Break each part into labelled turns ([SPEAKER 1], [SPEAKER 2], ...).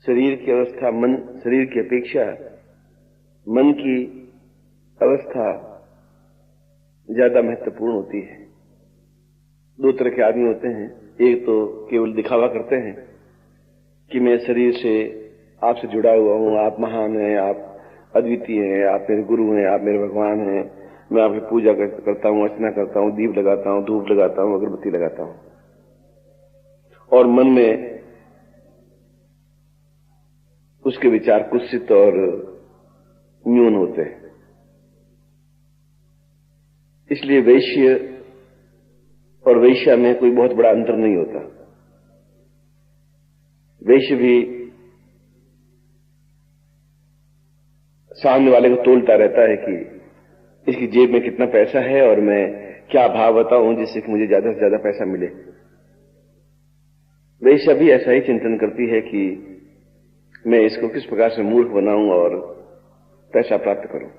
[SPEAKER 1] शरीर की अवस्था शरीर की अपेक्षा मन की अवस्था ज्यादा महत्वपूर्ण होती है। दो तरह के आदमी होते हैं। एक तो केवल दिखावा करते हैं कि मैं शरीर से आपसे जुड़ा हुआ हूं, आप महान हैं, आप अद्वितीय हैं, आप मेरे गुरु हैं, आप मेरे भगवान हैं, मैं आपकी पूजा करता हूं, अर्चना करता हूं, दीप लगाता हूं, धूप लगाता हूं, अगरबत्ती लगाता हूं। और मन में उसके विचार कुत्सित और न्यून होते हैं। इसलिए वैश्य और वैश्या में कोई बहुत बड़ा अंतर नहीं होता। वैश्य भी सामने वाले को तोलता रहता है कि इसकी जेब में कितना पैसा है और मैं क्या भाव बताऊं जिससे कि मुझे ज्यादा से ज्यादा पैसा मिले। वैश्या भी ऐसा ही चिंतन करती है कि मैं इसको किस प्रकार से मूर्ख बनाऊं और पैसा प्राप्त करूं।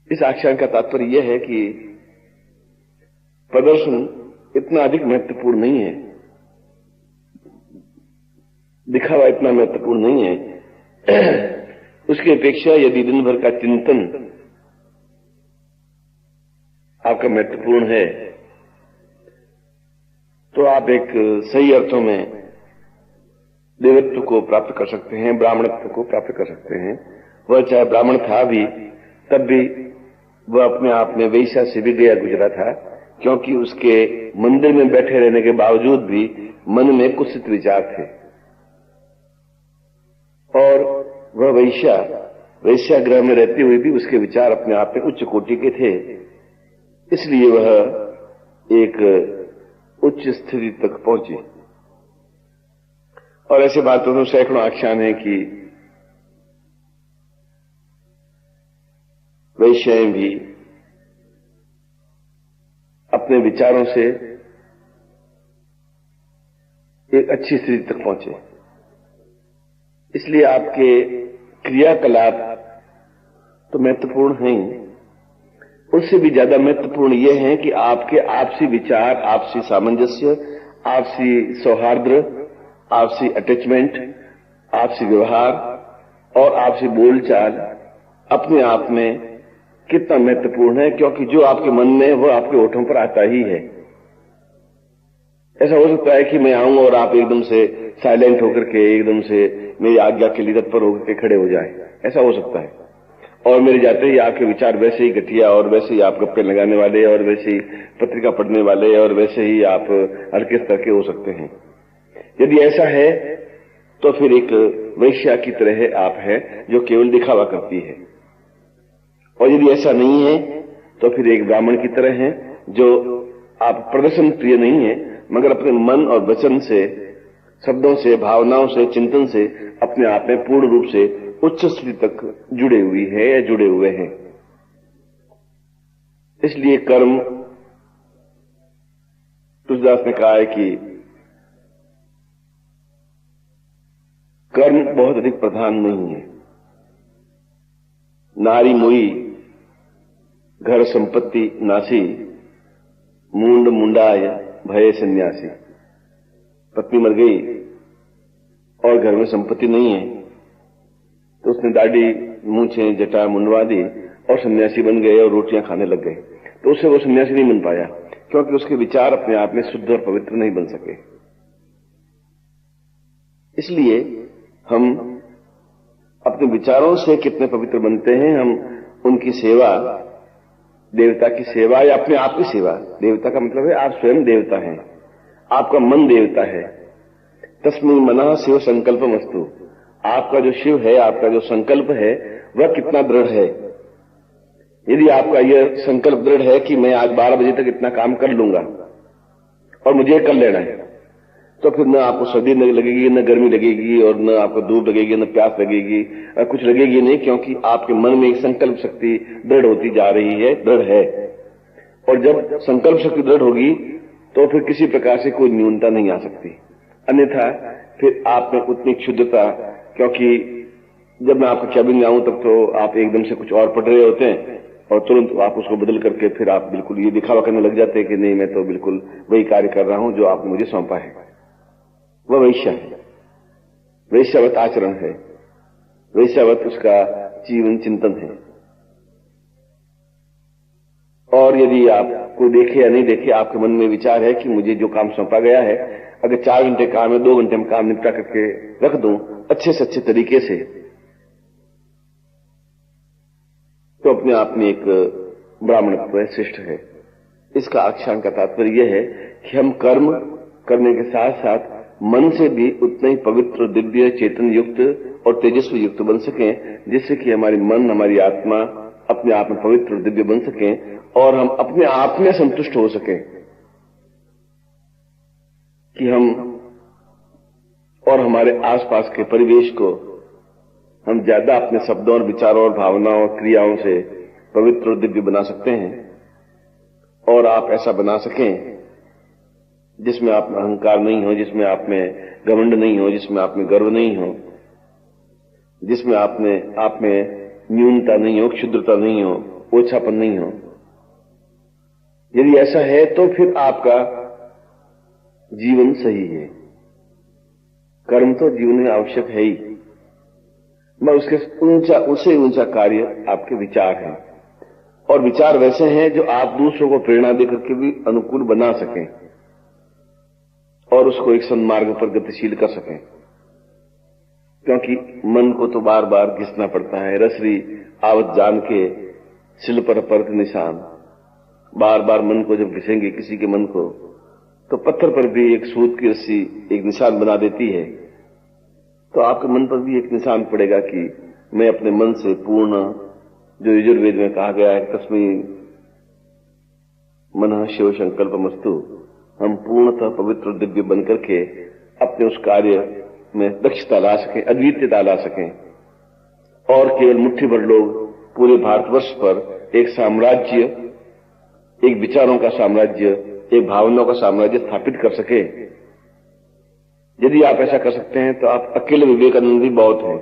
[SPEAKER 1] इस आख्यान का तात्पर्य यह है कि प्रदर्शन इतना अधिक महत्वपूर्ण नहीं है, दिखावा इतना महत्वपूर्ण नहीं है। उसकी अपेक्षा यदि दिन भर का चिंतन आपका महत्वपूर्ण है तो आप एक सही अर्थों में देवत्व को प्राप्त कर सकते हैं, ब्राह्मणत्व को प्राप्त कर सकते हैं। वह चाहे ब्राह्मण था भी तब भी वह अपने आप में वैश्या से भी गया गुजरा था, क्योंकि उसके मंदिर में बैठे रहने के बावजूद भी मन में कुत्सित विचार थे। और वह वैश्यागृह में रहते हुए भी उसके विचार अपने आप में उच्च कोटि के थे। इसलिए वह एक उच्च स्थिति तक पहुंची। और ऐसे बातों में सैकड़ों आख्यान है कि वैश्याएं भी अपने विचारों से एक अच्छी स्थिति तक पहुंचे। इसलिए आपके क्रियाकलाप तो महत्वपूर्ण हैं, उससे भी ज्यादा महत्वपूर्ण यह है कि आपके आपसी विचार, आपसी सामंजस्य, आपसी सौहार्द, आपसी अटैचमेंट, आपसी व्यवहार और आपसी बोलचाल अपने आप में कितना महत्वपूर्ण है, क्योंकि जो आपके मन में वो आपके होठों पर आता ही है। ऐसा हो सकता है कि मैं आऊं और आप एकदम से साइलेंट होकर के एकदम से मेरी आज्ञा के लिए तत्पर होकर के खड़े हो जाए, ऐसा हो सकता है। और मेरे जाते ही आपके विचार वैसे ही घटिया और वैसे ही आप गप्पे लगाने वाले और वैसे ही पत्रिका पढ़ने वाले और वैसे ही आप हल्के स्तर के हो सकते हैं। यदि ऐसा है तो फिर एक वैश्या की तरह आप हैं जो केवल दिखावा करती है। और यदि ऐसा नहीं है तो फिर एक ब्राह्मण की तरह हैं जो आप प्रदर्शन प्रिय नहीं है, मगर अपने मन और वचन से, शब्दों से, भावनाओं से, चिंतन से अपने आप में पूर्ण रूप से उच्च स्थिति तक जुड़े हुई है या जुड़े हुए हैं। इसलिए कर्म, तुलसीदास ने कहा है कि कर्म बहुत अधिक प्रधान नहीं है। नारी मोई घर संपत्ति नासी, मूंड मुंडाय भय सन्यासी। पत्नी मर गई और घर में संपत्ति नहीं है तो उसने दाढ़ी, मूंछें, जटा मुंडवा दी और सन्यासी बन गए और रोटियां खाने लग गए। तो उससे वो सन्यासी नहीं बन पाया, क्योंकि उसके विचार अपने आप में शुद्ध और पवित्र नहीं बन सके। इसलिए हम अपने विचारों से कितने पवित्र बनते हैं, हम उनकी सेवा, देवता की सेवा या अपने आप की सेवा। देवता का मतलब है आप स्वयं देवता हैं, आपका मन देवता है। तस्मै मनः शिव संकल्पमस्तु। आपका जो शिव है, आपका जो संकल्प है वह कितना दृढ़ है। यदि आपका यह संकल्प दृढ़ है कि मैं आज 12 बजे तक इतना काम कर लूंगा और मुझे कर लेना है, तो फिर न आपको सर्दी लगेगी, न गर्मी लगेगी और न आपको धूप लगेगी, न प्यास लगेगी, कुछ लगेगी नहीं, क्योंकि आपके मन में एक संकल्प शक्ति दृढ़ होती जा रही है, दृढ़ है। और जब संकल्प शक्ति दृढ़ होगी तो फिर किसी प्रकार से कोई न्यूनता नहीं आ सकती। अन्यथा फिर आप में उतनी क्षुद्रता, क्योंकि जब मैं आपके कैबिन में आऊं तब तो आप एकदम से कुछ और पढ़ रहे होते हैं और तुरंत आप उसको बदल करके फिर आप बिल्कुल ये दिखावा करने लग जाते हैं कि नहीं, मैं तो बिल्कुल वही कार्य कर रहा हूं जो आपने मुझे सौंपा है। वह वैश्या है। वैश्यावत आचरण है, वैश्यावत उसका जीवन चिंतन है। और यदि आपको देखे या नहीं देखे, आपके मन में विचार है कि मुझे जो काम सौंपा गया है, अगर 4 घंटे काम है, 2 घंटे में काम निपटा करके रख दूं अच्छे से अच्छे तरीके से, तो अपने आप में एक ब्राह्मणत्व है, श्रेष्ठ है। इसका आख्यान का तात्पर्य यह है कि हम कर्म करने के साथ साथ मन से भी उतना ही पवित्र, दिव्य, चेतन युक्त और तेजस्वी युक्त बन सकें, जिससे कि हमारी मन, हमारी आत्मा अपने आप में पवित्र और दिव्य बन सकें और हम अपने आप में संतुष्ट हो सकें कि हम और हमारे आसपास के परिवेश को हम ज्यादा अपने शब्दों और विचारों और भावनाओं और क्रियाओं से पवित्र और दिव्य बना सकते हैं। और आप ऐसा बना सकें जिसमें आप में अहंकार नहीं हो, जिसमें आप में घमंड नहीं हो, जिसमें आप में गर्व नहीं हो, जिसमें आप में न्यूनता नहीं हो, क्षुद्रता नहीं हो, ओछापन नहीं हो। यदि ऐसा है तो फिर आपका जीवन सही है। कर्म तो जीवन में आवश्यक है ही, मगर उससे ऊंचा कार्य आपके विचार हैं। और विचार वैसे हैं जो आप दूसरों को प्रेरणा देकर के भी अनुकूल बना सकें और उसको एक सन्मार्ग पर गतिशील कर सकें। क्योंकि मन को तो बार बार घिसना पड़ता है, रसरी आवत जान के सिल पर परत निशान। बार बार मन को जब घिसेंगे किसी के मन को, तो पत्थर पर भी एक सूत की रस्सी एक निशान बना देती है। तो आपके मन पर भी एक निशान पड़ेगा कि मैं अपने मन से पूर्ण, जो यजुर्वेद में कहा गया है, तस्मै मनः शिव संकल्पमस्तु, हम पूर्णतः पवित्र दिव्य बनकर के अपने उस कार्य में दक्षता ला सकें, अद्वितीयता ला सकें और केवल मुट्ठी भर लोग पूरे भारतवर्ष पर एक साम्राज्य, एक विचारों का साम्राज्य, एक भावनाओं का साम्राज्य स्थापित कर सके। यदि आप ऐसा कर सकते हैं तो आप अकेले विवेकानंद ही बहुत हैं,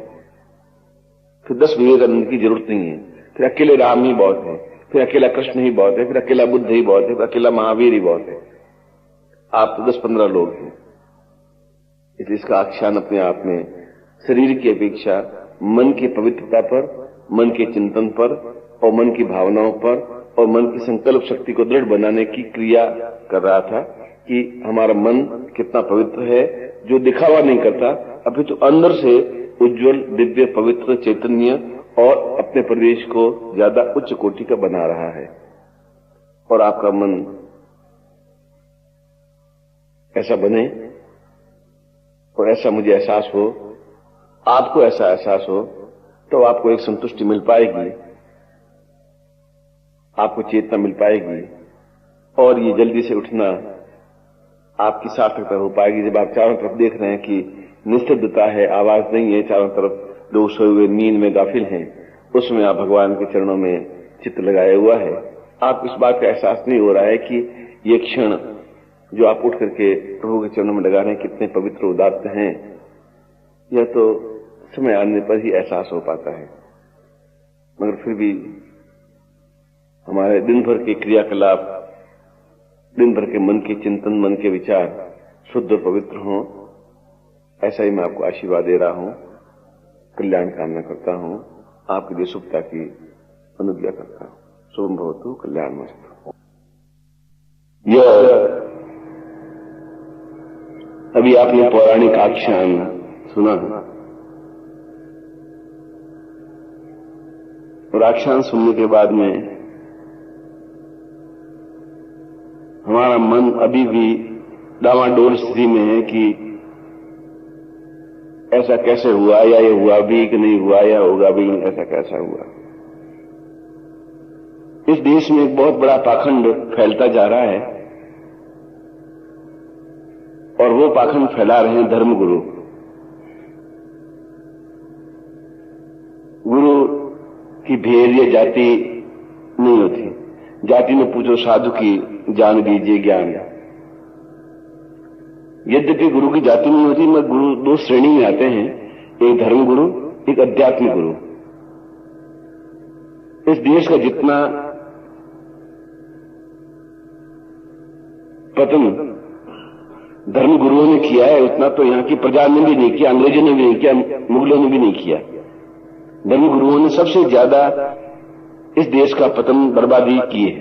[SPEAKER 1] फिर 10 विवेकानंद की जरूरत नहीं है, फिर अकेले राम ही बहुत है, फिर अकेला कृष्ण ही बहुत है, फिर अकेला बुद्ध ही बहुत है, फिर अकेला महावीर ही बहुत है। आप तो 10-15 लोग हैं। इसलिए इसका आख्यान अपने आप में शरीर की अपेक्षा मन की पवित्रता पर, मन के चिंतन पर और मन की भावनाओं पर और मन की संकल्प शक्ति को दृढ़ बनाने की क्रिया कर रहा था कि हमारा मन कितना पवित्र है, जो दिखावा नहीं करता, अभी तो अंदर से उज्जवल, दिव्य, पवित्र, चैतन्य और अपने परिवेश को ज्यादा उच्च कोटि का बना रहा है। और आपका मन ऐसा बने और ऐसा मुझे एहसास हो, आपको ऐसा एहसास हो, तो आपको एक संतुष्टि मिल पाएगी, आपको चेतना मिल पाएगी और ये जल्दी से उठना आपकी सार्थकता हो पाएगी। जब आप चारों तरफ देख रहे हैं कि निस्तब्धता है, आवाज नहीं है, चारों तरफ लोग सोए हुए नींद में गाफिल हैं, उसमें आप भगवान के चरणों में चित्त लगाया हुआ है। आप इस बात का एहसास नहीं हो रहा है कि ये क्षण जो आप उठ करके प्रभु के चरणों में लगा रहे हैं कितने पवित्र उदात्त हैं, यह तो समय आने पर ही एहसास हो पाता है। मगर फिर भी हमारे दिन भर के क्रियाकलाप, दिन भर के मन के चिंतन, मन के विचार शुद्ध और पवित्र हों, ऐसा ही मैं आपको आशीर्वाद दे रहा हूं, कल्याण कामना करता हूं, आपके लिए शुभता की अनुज्ञा करता हूं। शुभम भवतु, कल्याणमस्तु। यह अभी आपने पौराणिक आख्यान सुना और आख्यान सुनने के बाद में हमारा मन अभी भी डामाडोल स्थिति में है कि ऐसा कैसे हुआ, या ये हुआ भी कि नहीं हुआ, या होगा भी नहीं, ऐसा कैसा हुआ। इस देश में एक बहुत बड़ा पाखंड फैलता जा रहा है और वो पाखंड फैला रहे हैं धर्मगुरु। गुरु की भेद या जाति नहीं होती, जाति में पूछो साधु की जान दीजिए ज्ञान। यद्यपि गुरु की जाति नहीं होती, मगर गुरु 2 श्रेणी में आते हैं, एक धर्म गुरु, एक अध्यात्मिक गुरु। इस देश का जितना पतन धर्म गुरुओं ने किया है उतना तो यहां की प्रजा ने भी नहीं किया, अंग्रेजों ने भी नहीं किया, मुगलों ने भी नहीं किया। धर्म गुरुओं ने सबसे ज्यादा इस देश का पतन बर्बादी की है,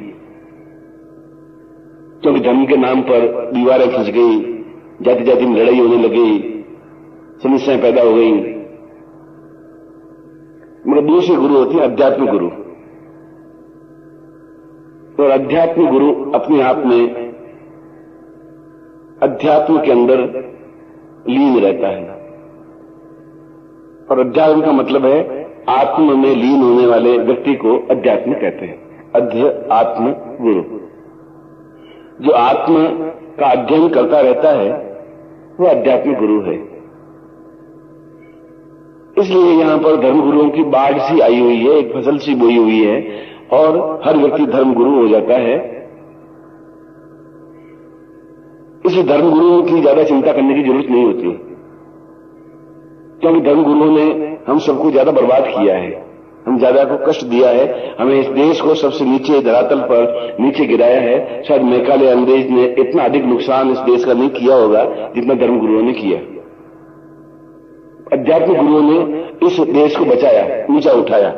[SPEAKER 1] क्योंकि धर्म के नाम पर दीवारें खिंच गई, जाति जाति में लड़ाई होने लगी, समस्याएं पैदा हो गई। मगर दूसरे गुरु होते हैं अध्यात्म गुरु, और अध्यात्म गुरु अपने आप में अध्यात्म के अंदर लीन रहता है। और अध्यात्म का मतलब है आत्म में लीन होने वाले व्यक्ति को अध्यात्म कहते हैं, अध्यात्म गुरु। जो आत्म का अध्ययन करता रहता है वह अध्यात्म गुरु है। इसलिए यहां पर धर्म गुरुओं की बाढ़ सी आई हुई है, एक फसल सी बोई हुई है, और हर व्यक्ति धर्म गुरु हो जाता है। इसलिए धर्म गुरुओं की ज्यादा चिंता करने की जरूरत नहीं होती, क्योंकि धर्म गुरुओं ने हम सबको ज्यादा बर्बाद किया है, हम ज्यादा को कष्ट दिया है, हमें इस देश को सबसे नीचे धरातल पर नीचे गिराया है। शायद मेघालय अंग्रेज ने इतना अधिक नुकसान इस देश का नहीं किया होगा जितना धर्म गुरुओं ने किया। अध्यात्म गुरुओं ने इस देश को बचाया, ऊंचा उठाया,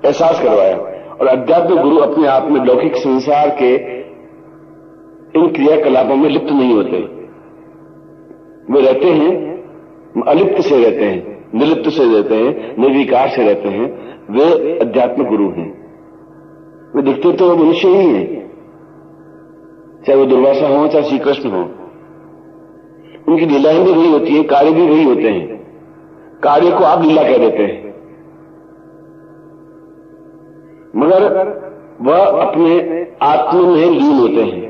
[SPEAKER 1] एहसास करवाया। और अध्यात्म गुरु अपने आप में लौकिक संसार के इन क्रियाकलापों में लिप्त नहीं होते, वे रहते हैं अलिप्त से रहते हैं, निर्लिप्त से रहते हैं, निर्विकार से रहते हैं। वे अध्यात्म गुरु हैं। वे दिखते तो मनुष्य ही हैं, चाहे वो दुर्वासा हो चाहे श्री कृष्ण हो। उनकी लीलाएं भी वही होती है, कार्य भी वही होते हैं। कार्य को आप लीला कह देते हैं, मगर वह अपने आत्म में लीन होते हैं।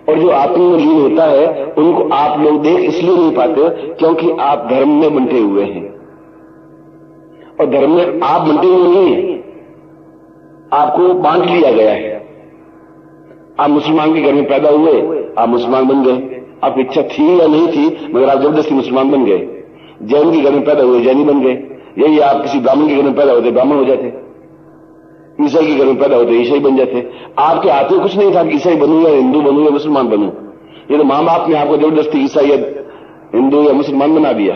[SPEAKER 1] और जो आत्म में लीन होता है उनको आप लोग देख इसलिए नहीं पाते क्योंकि आप धर्म में बंटे हुए हैं, और धर्म में आप बंटे हुए नहीं हैं, आपको बांट लिया गया है। आप मुसलमान के घर में पैदा हुए, आप मुसलमान बन गए, आपकी इच्छा थी या नहीं थी, मगर आप जबरदस्ती मुसलमान बन गए। जैन के घर में पैदा हुए, जैनी बन गए। यही आप किसी ब्राह्मण के घर में पैदा होते, ब्राह्मण हो जाते। ईसाई के घर में पैदा होते, ईसाई बन जाते। आपके हाथ में कुछ नहीं था कि ईसाई बनूं या हिंदू बनूं या मुसलमान बनूं। ये तो मां बाप ने आपको जबरदस्ती ईसाई या हिंदू या मुसलमान बना दिया।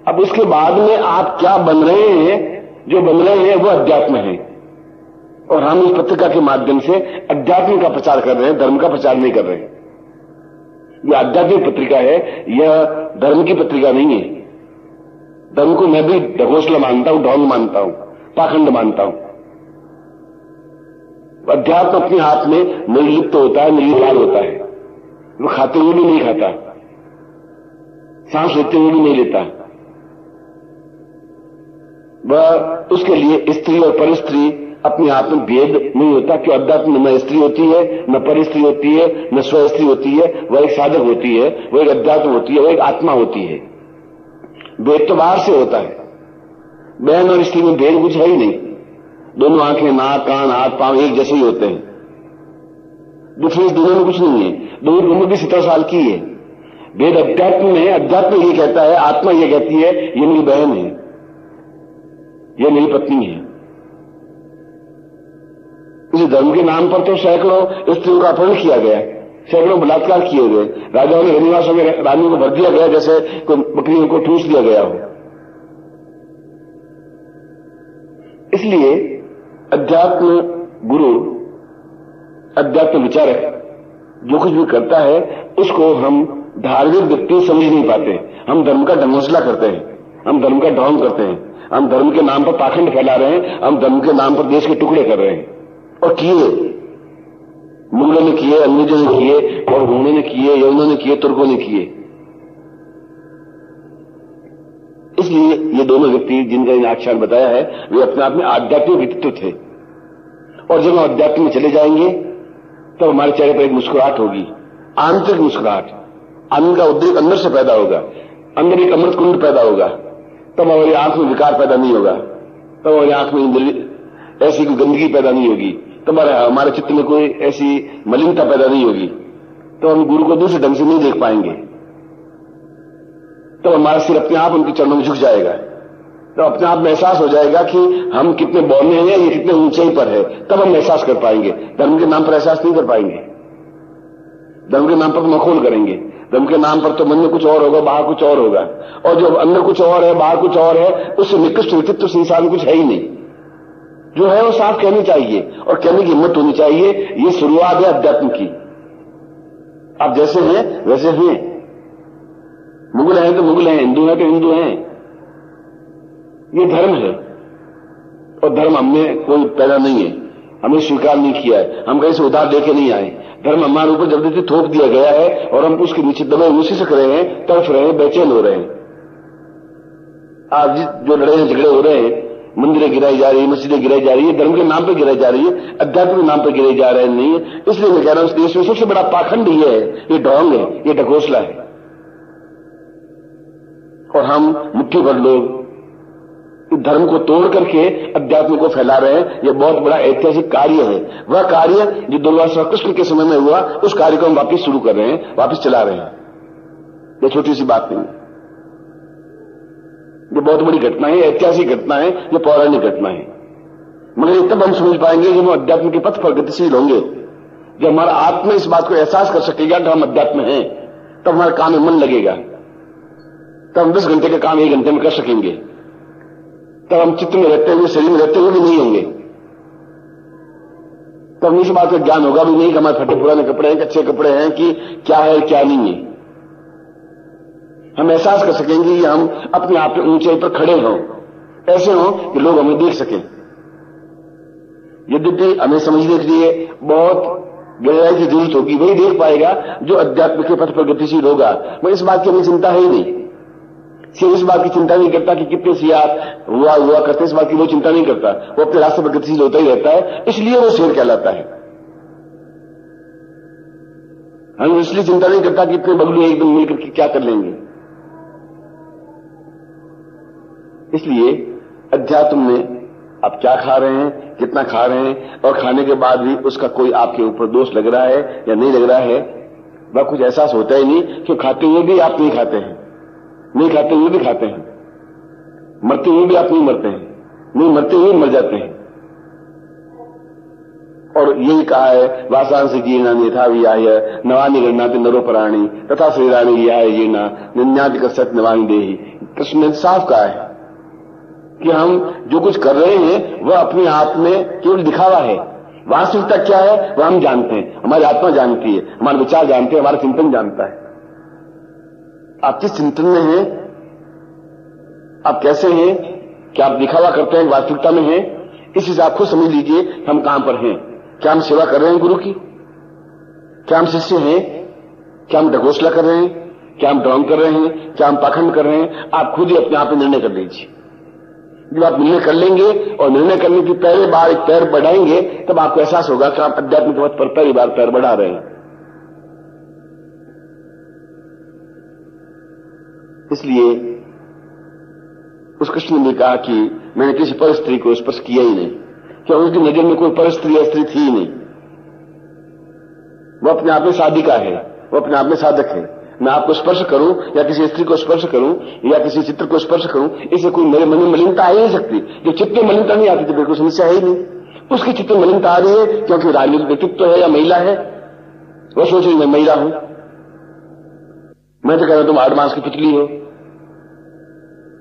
[SPEAKER 1] अब उसके बाद में आप क्या बन रहे हैं, जो बन रहे हैं वो अध्यात्म है। और हम इस पत्रिका के माध्यम से अध्यात्म का प्रचार कर रहे हैं, धर्म का प्रचार नहीं कर रहे हैं। यह आध्यात्मिक पत्रिका है, यह धर्म की पत्रिका नहीं है। धर्म को मैं भी ढकोसला मानता हूं, ढोंग मानता हूं, पाखंड मानता हूं। अध्यात्म अपने हाथ में निर्लिप्त होता है, निर्विकार होता है। वो खाते हुए भी नहीं खाता, सांस लेते हुए भी नहीं लेता। वह उसके लिए स्त्री और परस्त्री अपने आप में भेद नहीं होता, क्यों अध्यात्म में न स्त्री होती है, न परस्त्री होती है, न स्वस्त्री होती है। वह एक साधक होती है, वह एक अध्यात्म होती है, वह एक आत्मा होती है। भेद तो बाहर से होता है। बहन और स्त्री में भेद कुछ है ही नहीं। दोनों आंखें, नाक, कान, हाथ, पांव एक जैसे ही होते हैं। डिफरेंस दोनों में कुछ नहीं है। दोनों उम्र भी 17 साल की है। भेद अध्यात्म में, अध्यात्म ये कहता है, आत्मा ये कहती है ये मेरी बहन है, ये मेरी पत्नी है। इस धर्म के नाम पर तो सैकड़ों स्त्रियों का अपहरण किया गया, सैकड़ों बलात्कार किए गए। राजाओं ने रनिवासों में रानियों को भर दिया गया जैसे बकरियों को ठूस दिया गया हो। इसलिए अध्यात्म गुरु, अध्यात्म विचारक जो कुछ भी करता है उसको हम धार्मिक व्यक्ति समझ नहीं पाते। हम धर्म का ढकोसला करते हैं, हम धर्म का ढोंग करते हैं, हम धर्म के नाम पर पाखंड फैला रहे हैं, हम धर्म के नाम पर देश के टुकड़े कर रहे हैं। और किए, मुगलों ने किए, अंग्रेजों ने किए, और हुनों ने किए, यवनों ने किए, तुर्कों ने किए। इसलिए ये दोनों व्यक्ति जिनका इन आख्यान बताया है वे अपने आप में आध्यात्मिक व्यक्तित्व थे। और जब हम अध्यात्म में चले जाएंगे तब हमारे चेहरे पर एक मुस्कुराहट होगी, आंतरिक मुस्कुराहट। आनंद का उद्रेक अंदर से पैदा होगा, अंदर एक अमृत कुंड पैदा होगा। तब हमारी आंख में विकार पैदा नहीं होगा, तब हमारी आंख में ऐसी कोई गंदगी पैदा नहीं होगी, तब हमारे चित्त में कोई ऐसी मलिनता पैदा नहीं होगी। तो हम गुरु को दूसरे ढंग से नहीं देख पाएंगे। तो हमारा सिर अपने आप उनके चरणों में झुक जाएगा। तो अपने आप में एहसास हो जाएगा कि हम कितने बौने हैं, ये कितने ऊंचाई पर है। तब हम एहसास कर पाएंगे, धर्म के नाम पर एहसास नहीं कर पाएंगे। धर्म के नाम पर तो मखौल करेंगे, धर्म के नाम पर तो मन में कुछ और होगा, बाहर कुछ और होगा, और जो अंदर कुछ और है बाहर कुछ और है, उससे निकृष्ट व्यक्तित्व तो संसार में कुछ है ही नहीं। जो है वो साफ कहनी चाहिए और कहने की हिम्मत होनी चाहिए। ये शुरुआत है अध्यात्म की। आप जैसे हैं वैसे हैं, मुगल हैं तो मुगल हैं, हिंदू हैं तो हिंदू हैं। ये धर्म है और धर्म हमने कोई पैदा नहीं है, हमें स्वीकार नहीं किया है, हम कहीं से उधार लेके नहीं आए। धर्म हमारे ऊपर जबरदस्ती थोप दिया गया है और हम उसके नीचे दबे उसी से रहे हैं, तड़फ रहे हैं, बेचैन हो रहे हैं। आज जो लड़ाई झगड़े हो रहे हैं, मंदिरें गिराई जा रही है, मस्जिदें गिराई जा रही है, धर्म के नाम पर गिराई जा रही है, अध्यात्म के नाम पर गिराई जा रहे नहीं है। इसलिए मैं कह रहा हूं इस देश में सबसे बड़ा पाखंड ये है, ये ढोंग है, ये ढकोसला है। और हम मुट्ठी भर लोग धर्म को तोड़ करके अध्यात्म को फैला रहे हैं। यह बहुत बड़ा ऐतिहासिक कार्य है। वह कार्य जो दुर्वासा कृष्ण के समय में हुआ, उस कार्य को हम वापिस शुरू कर रहे हैं, वापिस चला रहे हैं। यह छोटी सी बात नहीं, ये बहुत बड़ी घटना है, ऐतिहासिक घटना है, ये पौराणिक घटना है। मगर तब हम समझ पाएंगे जब हम अध्यात्म के पथ पर गतिशील होंगे, जब हमारा आत्मा इस बात को एहसास कर सकेगा कि हम अध्यात्म हैं, तब हमारे काम में मन लगेगा, तब हम 10 घंटे का काम 1 घंटे में कर सकेंगे। तब हम चित्त में रहते हुए, शरीर में रहते हुए भी नहीं होंगे। तब इस बात का ज्ञान होगा भी नहीं कि हमारे फटे पुराने कपड़े हैं कि अच्छे कपड़े हैं, कि क्या है क्या नहीं है। हम एहसास कर सकेंगे कि हम अपने आप में ऊंचाई पर खड़े हों, ऐसे हों कि लोग हमें देख सकें। यद्यपि हमें समझने के लिए बहुत गहराई की जरूरत होगी, वही देख पाएगा जो अध्यात्म के पथ पर गतिशील होगा। मगर इस बात की हमें चिंता है ही नहीं। सिर्फ इस बात की चिंता नहीं करता कि कितने सियार हुआ करते, इस बात की वो चिंता नहीं करता, वो अपने रास्ते पर गतिशील होता ही रहता है, इसलिए वो शेर कहलाता है। हम इसलिए चिंता नहीं करता कि इतने बगलू एकदम मिलकर के क्या कर लेंगे। इसलिए अध्यात्म में आप क्या खा रहे हैं, कितना खा रहे हैं, और खाने के बाद भी उसका कोई आपके ऊपर दोष लग रहा है या नहीं लग रहा है, वह कुछ एहसास होता ही नहीं। क्यों खाते हुए भी आप नहीं खाते हैं, नहीं खाते हुए भी खाते हैं, मरते हुए भी आप नहीं मरते हैं, नहीं मरते हुए मर जाते हैं। और यही कहा है, वासांश जीर्णानि यथा विहाय नवानि गृह्णाति नरो प्राणी तथा शरीराणि विहाय जीर्णा निन्याति कस्यत नवानि देहि। कृष्ण ने साफ कहा है कि हम जो कुछ कर रहे हैं वह अपने आप में केवल दिखावा है। वास्तविकता क्या है वह हम जानते हैं, हमारी आत्मा जानती है, हमारे विचार जानते हैं, हमारा चिंतन जानता है। आप किस चिंतन में हैं, आप कैसे हैं, क्या आप दिखावा करते हैं, वास्तविकता में हैं, इस हिसाब को समझ लीजिए हम कहां पर हैं। क्या हम सेवा कर रहे हैं गुरु की, क्या हम शिष्य हैं, क्या हम ढकोसला कर रहे हैं, क्या हम ढोंग कर रहे हैं, क्या हम पाखंड कर रहे हैं। आप खुद ही अपने आप में निर्णय कर लीजिए। जब आप निर्णय कर लेंगे और निर्णय करने की पहले बार एक पैर बढ़ाएंगे, तब आपको एहसास होगा कि आप अध्यात्म के पथ पर पहली बार पैर बढ़ा रहे हैं। इसलिए उस कृष्ण ने कहा कि मैंने किसी पर स्त्री को स्पर्श किया ही नहीं, क्या उसकी नजर में कोई पर स्त्री या स्त्री थी ही नहीं। वो अपने आप में साधिका है, वो अपने आप में साधक है। मैं आपको स्पर्श करूं या किसी स्त्री को स्पर्श करूं या किसी चित्र को स्पर्श करूं, इससे कोई मेरे मन में मलिनता आ ही नहीं सकती। जो चित्त में मलिनता नहीं आती तो बिल्कुल समस्या है ही नहीं। उसके चित्त में मलिनता आ रही है क्योंकि राजनीतिक व्यक्तित्व है या महिला है, वह सोच रही मैं महिला हूं। मैं तो कह रहा हूं तुम 8 मास की पिछली हो,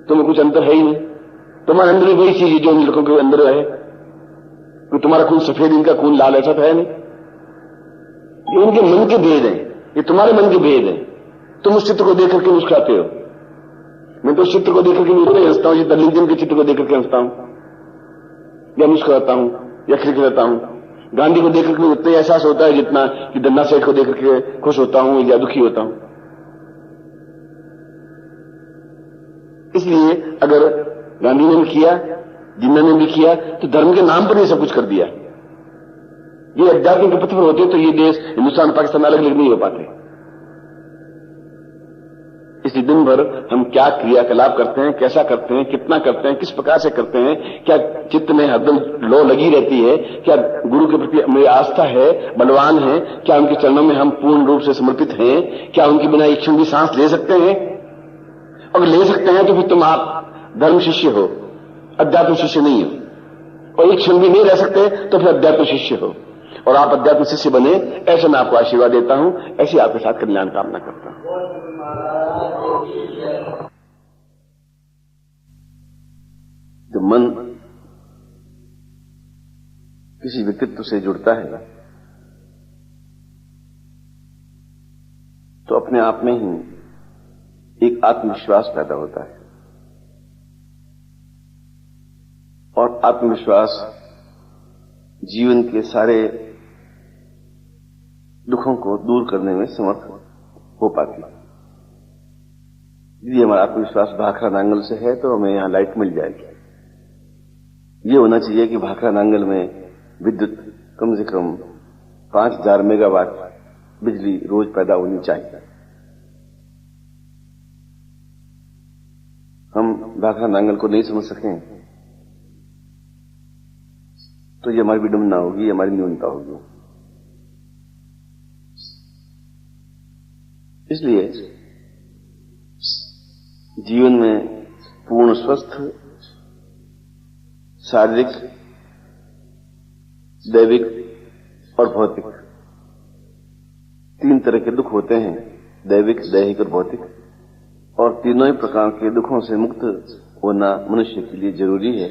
[SPEAKER 1] तुम्हें कुछ अंतर है ही नहीं। तुम्हारे अंदर वही चीज है जो उन लड़कों के अंदर है। तो तुम्हारा खून सफेद, इनका खून लाल, ऐसा तो है नहीं। ये उनके मन के भेद हैं, ये तुम्हारे मन के भेद हैं। तुम उस चित्र को देख करके मुस्कुराते हो, मैं तो उस चित्र को देख करके नहीं हंसता हूं, जितना लिंकन के चित्र को देख करके हंसता हूं या मुस्कुराता हूं या खिलखिलाता हूं। गांधी को देख करके उतना एहसास होता है जितना कि दन्ना सेठ को देख करके खुश होता हूं या दुखी होता हूं। इसलिए अगर गांधी ने भी किया, जिन्ना ने भी किया, तो धर्म के नाम पर ये सब कुछ कर दिया। ये अध्यात्म के पथ पर होते तो ये देश हिंदुस्तान पाकिस्तान अलग अलग नहीं हो पाते। इसलिए दिन भर हम क्या क्रियाकलाप करते हैं, कैसा करते हैं, कितना करते हैं, किस प्रकार से करते हैं, क्या चित्त में हरदम लो लगी रहती है, क्या गुरु के प्रति मेरी आस्था है, बलवान है, क्या उनके चरणों में हम पूर्ण रूप से समर्पित हैं, क्या उनके बिना एक क्षण भी सांस ले सकते हैं। अगर ले सकते हैं तो फिर तुम आप धर्म शिष्य हो, अध्यात्म शिष्य नहीं हो। और एक क्षण भी नहीं रह सकते तो फिर अध्यात्म शिष्य हो। और आप अध्यात्म शिष्य बने, ऐसे मैं आपको आशीर्वाद देता हूं, ऐसी आपके साथ कल्याण कामना करता हूं। जब मन किसी व्यक्तित्व से जुड़ता है तो अपने आप में ही एक आत्मविश्वास पैदा होता है, और आत्मविश्वास जीवन के सारे दुखों को दूर करने में समर्थ हो पाती है। यदि हमारा आत्मविश्वास भाखड़ा नांगल से है तो हमें यहां लाइट मिल जाएगी। ये होना चाहिए कि भाखड़ा नांगल में विद्युत कम से कम 5000 मेगावाट बिजली रोज पैदा होनी चाहिए। हम भाखड़ा नांगल को नहीं समझ सकें तो ये हमारी विडंबना होगी, हमारी न्यूनता होगी। इसलिए जीवन में पूर्ण स्वस्थ शारीरिक, दैविक और भौतिक 3 तरह के दुख होते हैं, दैविक, दैहिक और भौतिक, और तीनों ही प्रकार के दुखों से मुक्त होना मनुष्य के लिए जरूरी है।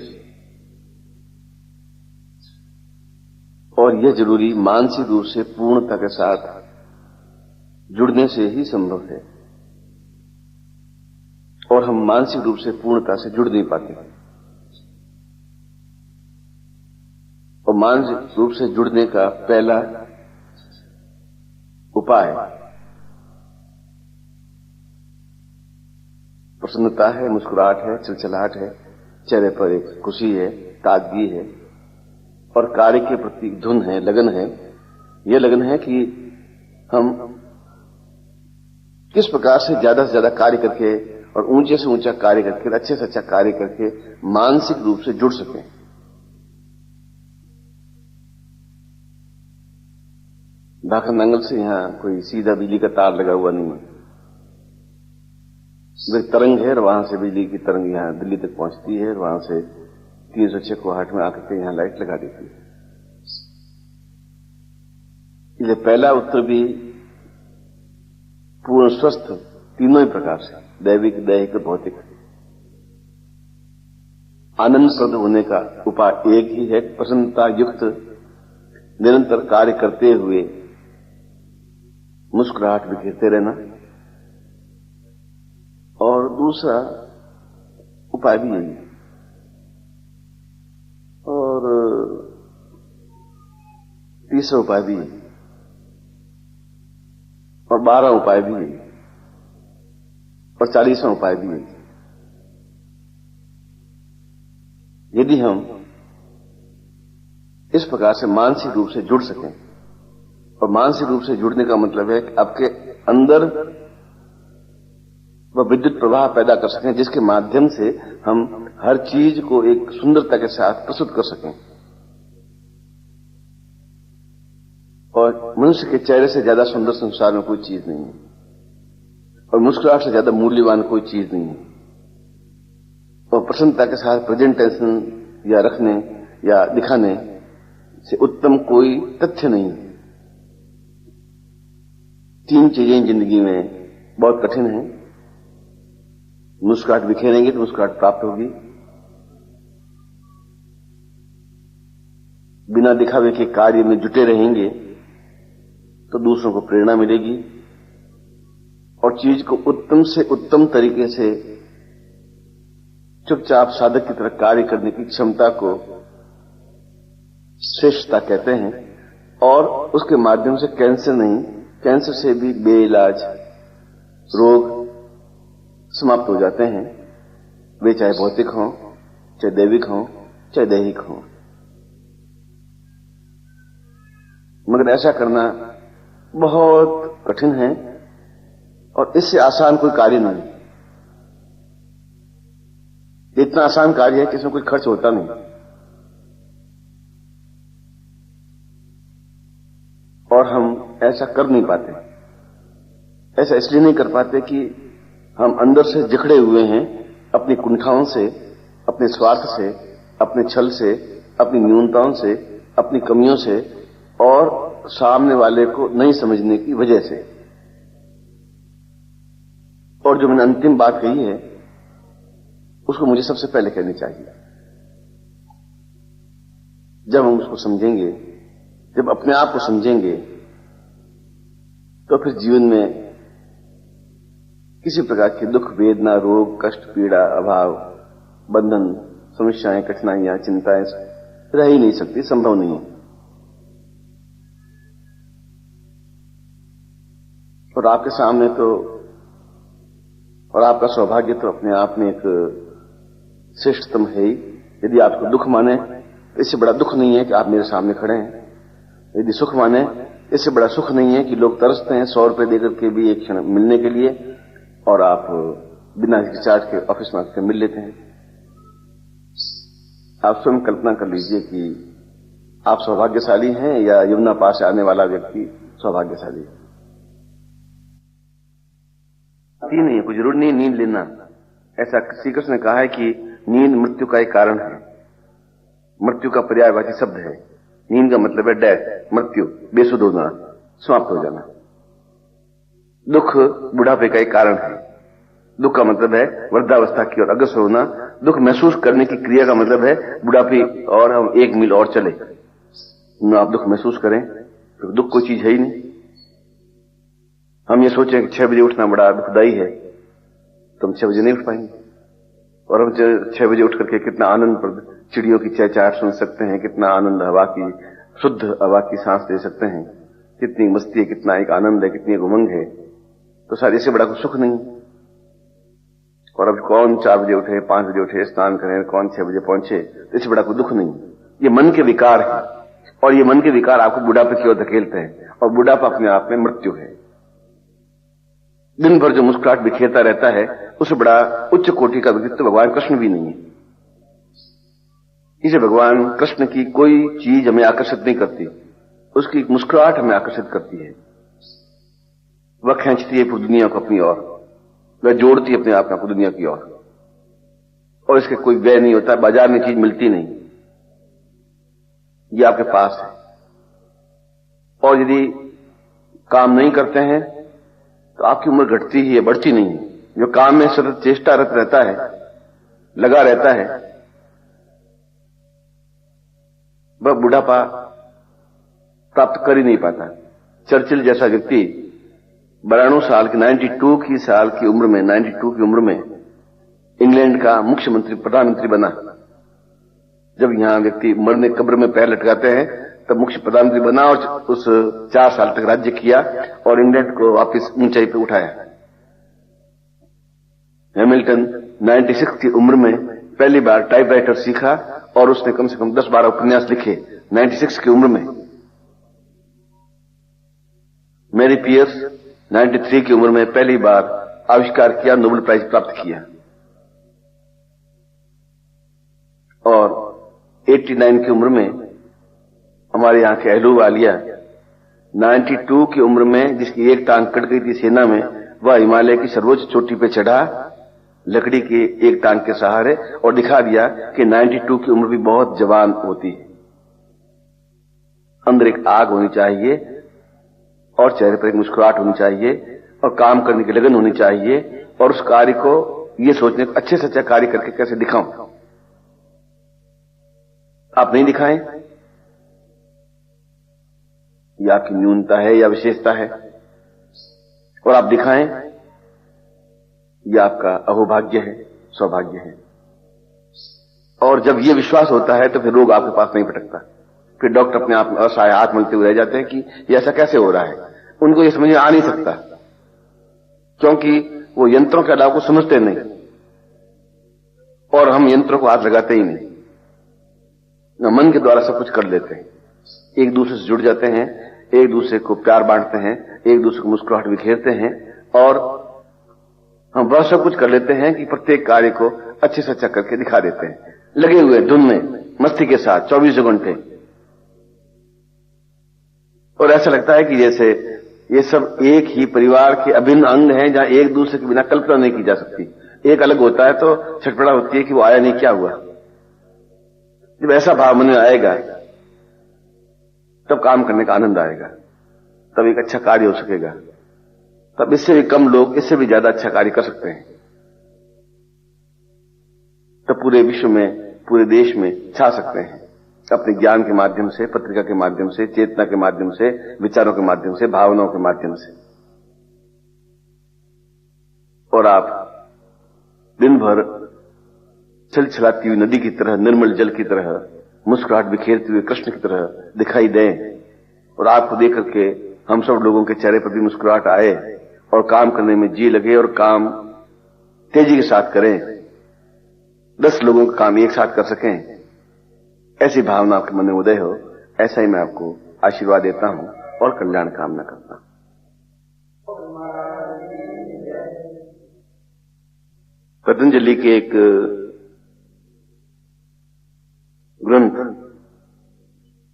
[SPEAKER 1] और यह जरूरी मानसिक रूप से पूर्णता के साथ जुड़ने से ही संभव है, और हम मानसिक रूप से पूर्णता से जुड़ नहीं पाते। और मानसिक रूप से जुड़ने का पहला उपाय प्रसन्नता है, मुस्कुराहट है, चिलचिलाहट है, चेहरे पर एक खुशी है, ताजगी है, और कार्य के प्रति धुन है, लगन है। यह लगन है कि हम किस प्रकार से ज्यादा कार्य करके और ऊंचे से ऊंचा कार्य करके, अच्छे से अच्छा कार्य करके मानसिक रूप से जुड़ सकें। भाखड़ा नांगल से यहां कोई सीधा बिजली का तार लगा हुआ नहीं है। एक तरंग है और वहां से बिजली की तरंग यहां दिल्ली तक पहुंचती है, और वहां से 306 कोहाट में आकर के यहां लाइट लगा देती है। इसलिए पहला उत्तर भी पूर्ण स्वस्थ तीनों ही प्रकार से, दैविक, दैहिक और भौतिक, आनंदप्रद होने का उपाय एक ही है, प्रसन्नता युक्त निरंतर कार्य करते हुए मुस्कुराहट बिखेरते रहना। और दूसरा उपाय भी यही है, और तीसरा उपाय भी यही, और 12वां उपाय भी यही, और 40वां उपाय भी यही। यदि हम इस प्रकार से मानसिक रूप से जुड़ सकें, और मानसिक रूप से जुड़ने का मतलब है कि आपके अंदर वह विद्युत प्रवाह पैदा कर सकें जिसके माध्यम से हम हर चीज को एक सुंदरता के साथ प्रस्तुत कर सकें। और मनुष्य के चेहरे से ज्यादा सुंदर संसार में कोई चीज नहीं है, और मुस्कुराहट से ज्यादा मूल्यवान कोई चीज नहीं है, और प्रसन्नता के साथ प्रेजेंटेशन या रखने या दिखाने से उत्तम कोई तथ्य नहीं है। 3 चीजें जिंदगी में बहुत कठिन है। मुस्कुराहट बिखेरेंगे तो मुस्कुराहट प्राप्त होगी, बिना दिखावे के कार्य में जुटे रहेंगे तो दूसरों को प्रेरणा मिलेगी, और चीज को उत्तम से उत्तम तरीके से चुपचाप साधक की तरह कार्य करने की क्षमता को श्रेष्ठता कहते हैं। और उसके माध्यम से कैंसर नहीं, कैंसर से भी बेइलाज रोग समाप्त हो जाते हैं, वे चाहे भौतिक हों, चाहे दैविक हों, चाहे दैहिक हों। मगर ऐसा करना बहुत कठिन है, और इससे आसान कोई कार्य नहीं। इतना आसान कार्य है कि इसमें कोई खर्च होता नहीं, और हम ऐसा कर नहीं पाते। ऐसा इसलिए नहीं कर पाते कि हम अंदर से जकड़े हुए हैं अपनी कुंठाओं से, अपने स्वार्थ से, अपने छल से, अपनी न्यूनताओं से, अपनी कमियों से, और सामने वाले को नहीं समझने की वजह से। और जो मैंने अंतिम बात कही है उसको मुझे सबसे पहले कहनी चाहिए। जब हम उसको समझेंगे, जब अपने आप को समझेंगे, तो फिर जीवन में किसी प्रकार के दुख, वेदना, रोग, कष्ट, पीड़ा, अभाव, बंधन, समस्याएं, कठिनाइयां, चिंताएं रह ही नहीं सकती, संभव नहीं है। और आपके सामने तो, और आपका सौभाग्य तो अपने आप में एक श्रेष्ठतम है ही। यदि आपको दुख माने, इससे बड़ा दुख नहीं है कि आप मेरे सामने खड़े हैं। यदि सुख माने, इससे बड़ा सुख नहीं है कि लोग तरसते हैं 100 रुपए देकर के भी एक क्षण मिलने के लिए, और आप बिना हिचकिचाहट के ऑफिस में आकर मिल लेते हैं। आप स्वयं कल्पना कर लीजिए कि आप सौभाग्यशाली हैं या यमुना पार से आने वाला व्यक्ति सौभाग्यशाली है। नहीं है, कोई जरूर नहीं नींद लेना। ऐसा श्री कृष्ण ने कहा है कि नींद मृत्यु का एक कारण है। मृत्यु का पर्यायवाची शब्द है। नींद का मतलब है डेथ, मृत्यु, बेसुध होना, समाप्त हो जाना। दुख बुढ़ापे का एक कारण है। दुख का मतलब है वृद्धावस्था की ओर अग्रसर होना। दुख महसूस करने की क्रिया का मतलब है बुढ़ापे और हम 1 मील और चले, न आप दुख महसूस करें, तो दुख कोई चीज है ही नहीं। हम ये सोचें कि 6 बजे उठना बड़ा दुखदायी है, तो हम 6 बजे नहीं उठ पाएंगे। और हम 6 बजे उठ करके कितना आनंद चिड़ियों की चहचहाट सुन सकते हैं, कितना आनंद हवा की, शुद्ध हवा की सांस ले सकते हैं, कितनी मस्ती है, कितना एक आनंद है, कितनी एक उमंग है। तो शायद इससे बड़ा कोई सुख नहीं। और अब कौन 4 बजे उठे, 5 बजे उठे, स्नान करें, कौन 6 बजे पहुंचे, तो इससे बड़ा कोई दुख नहीं। ये मन के विकार है, और ये मन के विकार आपको बुढ़ापे की ओर धकेलते हैं, और बुढ़ापा अपने आप में मृत्यु है। दिन भर जो मुस्कुराहट बिखेरता रहता है, उससे बड़ा उच्च कोटि का व्यक्तित्व भगवान कृष्ण भी नहीं है। इसे भगवान कृष्ण की कोई चीज हमें आकर्षित नहीं करती, उसकी मुस्कुराहट हमें आकर्षित करती है। वह खींचती है पूरी दुनिया को अपनी ओर, वह जोड़ती है अपने आप को दुनिया की ओर, और इसके कोई व्यय नहीं होता। बाजार में चीज मिलती नहीं, ये आपके पास है। और यदि काम नहीं करते हैं तो आपकी उम्र घटती ही है, बढ़ती नहीं है। जो काम में सतत चेष्टारत रहता है, लगा रहता है, वह बुढ़ापा प्राप्त कर ही नहीं पाता। चर्चिल जैसा व्यक्ति 92 साल की 92 साल की उम्र में, 92 की उम्र में इंग्लैंड का मुख्यमंत्री, प्रधानमंत्री बना। जब यहां व्यक्ति मरने कब्र में पैर लटकाते हैं, तब मुख्य प्रधानमंत्री बना और उस 4 साल तक राज्य किया और इंग्लैंड को वापस ऊंचाई पर उठाया। हैमिल्टन 96 की उम्र में पहली बार टाइपराइटर सीखा और उसने कम से कम 10-12 उपन्यास लिखे 96 की उम्र में। मैरी पियर्स 93 की उम्र में पहली बार आविष्कार किया, नोबेल प्राइज प्राप्त किया। और 89 की उम्र में हमारे यहां के अहलूवालिया 92 की उम्र में, जिसकी एक टांग कट गई थी सेना में, वह हिमालय की सर्वोच्च चोटी पे चढ़ा लकड़ी के एक टांग के सहारे और दिखा दिया कि 92 की उम्र भी बहुत जवान होती है। अंदर एक आग होनी चाहिए और चेहरे पर एक मुस्कुराहट होनी चाहिए और काम करने की लगन होनी चाहिए, और उस कार्य को ये सोचने को अच्छे से अच्छा कार्य करके कैसे दिखाऊं। आप नहीं दिखाएं, यह आपकी न्यूनता है या विशेषता है, और आप दिखाएं, यह आपका अहोभाग्य है, सौभाग्य है। और जब यह विश्वास होता है तो फिर रोग आपके पास नहीं भटकता। फिर डॉक्टर अपने आप में असहाय हाथ मलते हुए रह जाते हैं कि यह ऐसा कैसे हो रहा है। उनको यह समझ में आ नहीं सकता, क्योंकि वो यंत्रों के अलावा को समझते नहीं, और हम यंत्रों को हाथ लगाते ही नहीं, मन के द्वारा सब कुछ कर लेते हैं। एक दूसरे से जुड़ जाते हैं, एक दूसरे को प्यार बांटते हैं, एक दूसरे को मुस्कुराहट बिखेरते हैं, और हम वह सब कुछ कर लेते हैं कि प्रत्येक कार्य को अच्छे से अच्छा करके दिखा देते हैं, लगे हुए धुन में, मस्ती के साथ 24 घंटे। और ऐसा लगता है कि जैसे ये सब एक ही परिवार के अभिन्न अंग हैं, जहां एक दूसरे के बिना कल्पना नहीं की जा सकती। एक अलग होता है तो छटपटा होती है कि वो आया नहीं, क्या हुआ। जब ऐसा भाव मन में आएगा तब काम करने का आनंद आएगा, तब एक अच्छा कार्य हो सकेगा, तब इससे भी कम लोग इससे भी ज्यादा अच्छा कार्य कर सकते हैं, तब पूरे विश्व में, पूरे देश में छा सकते हैं अपने ज्ञान के माध्यम से, पत्रिका के माध्यम से, चेतना के माध्यम से, विचारों के माध्यम से, भावनाओं के माध्यम से। और आप दिन भर छलछलाती हुई नदी की तरह, निर्मल जल की तरह, मुस्कुराहट बिखेरते हुए कृष्ण की तरह दिखाई दें, और आपको देख करके हम सब लोगों के चेहरे पर भी मुस्कुराहट आए और काम करने में जी लगे और काम तेजी के साथ करें, 10 लोगों का काम एक साथ कर सकें, ऐसी भावना आपके मन में उदय हो, ऐसा ही मैं आपको आशीर्वाद देता हूं और कल्याण कामना करता हूं। पतंजलि के एक ग्रंथ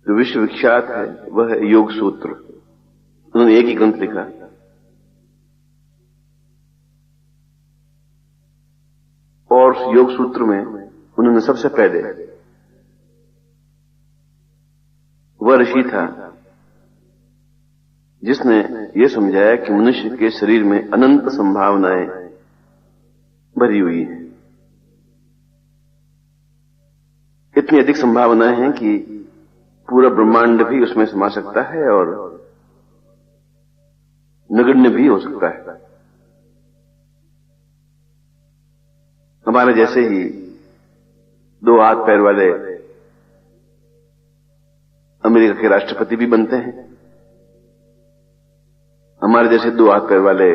[SPEAKER 1] जो विश्व विख्यात है वह है योग सूत्र। उन्होंने एक ही ग्रंथ लिखा, और योग सूत्र में उन्होंने सबसे पहले, वह ऋषि था जिसने यह समझाया कि मनुष्य के शरीर में अनंत संभावनाएं भरी हुई हैं। इतनी अधिक संभावनाएं हैं कि पूरा ब्रह्मांड भी उसमें समा सकता है और नगण्य भी हो सकता है। हमारे जैसे ही 2 हाथ पैर वाले अमेरिका के राष्ट्रपति भी बनते हैं, हमारे जैसे 2 हाथ पैर वाले